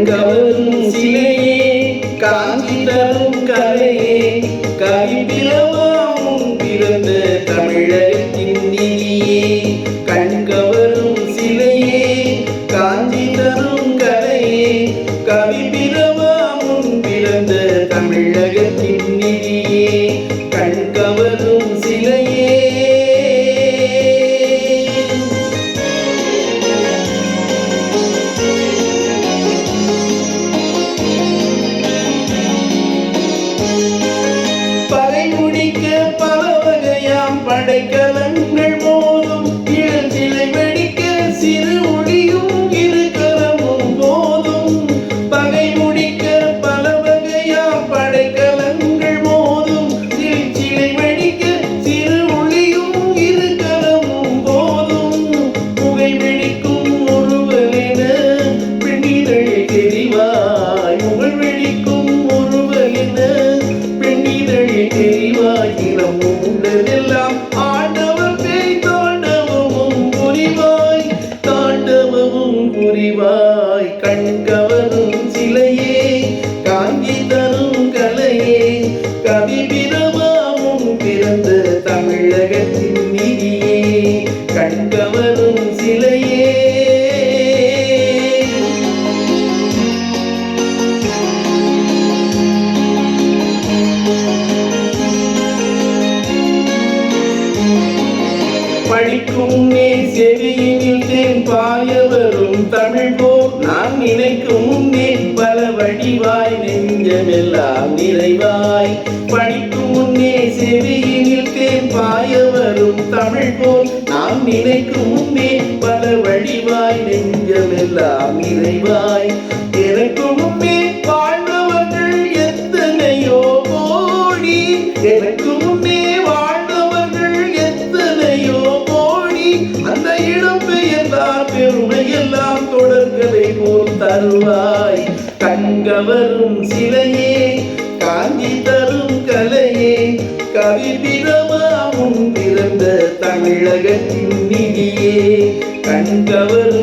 கண்கவரும் சிலையே காஞ்சி தரும் கலையே கவிபிரவாமும் பிறந்த தமிழகத்தின் நிதியே கண்கவரும் சிலையே காஞ்சி தரும் கலையே கவிபிரவாமும் பிறந்த தமிழகத்தின் நிதியே கண்கவரும் சிலையே படைக்கலங்கள் மோதும் இளஞ்சிலை வெடிக்க சிறு ஒளியும் இரு கரமும் போதும் பகை முடிக்க பல வகையாம் படைக்கலங்கள் மோதும் இளஞ்சிலை வெடிக்க சிறு ஒளியும் இரு கரமும் போதும் புகை வெடிக்கும் ஒருவரென பெண்ணிதழை தெரிவாய் புகழ் வெடிக்கும் ஒருவரென பெண்ணிதழை தெரிவாய் இளமும் உண்டதெல்லாம் புரிவாய் கண்கவரும் சிலையே காஞ்சி தரும் கலையே கவிபிரவாமும் பிறந்த தமிழகத்தின் நிதியே கண்கவரும் சிலையே படிக்கும் நே செவியினில் தேன் பாய வரும் தமிழ் போல் நான் நினைக்கும் முன்னே பல வடிவாய் நெஞ்சமெல்லாம் நிறைவாய் படிக்கும் முன்னே செவியினில் தேன் பாய வரும் தமிழ் போல் நான் நினைக்கும் முன்னே பல வடிவாய் நெஞ்சமெல்லாம் நிறைவாய் எனக்கு முன்னே வாழ்ந்தவர்கள் எத்தனையோ கோடி எனக்கு முன்னே வாழ்ந்தவர்கள் எத்தனையோ கோடி அந்த இடம் பெயர்ந்தார் பெருமையெல்லாம் தொடர்கதை போல் தருவாய் கண்கவரும் சிலையே காஞ்சி தரும் கலையே கவிபிரவாமும் பிறந்த தமிழகத்தின் நிதியே கண்கவரும்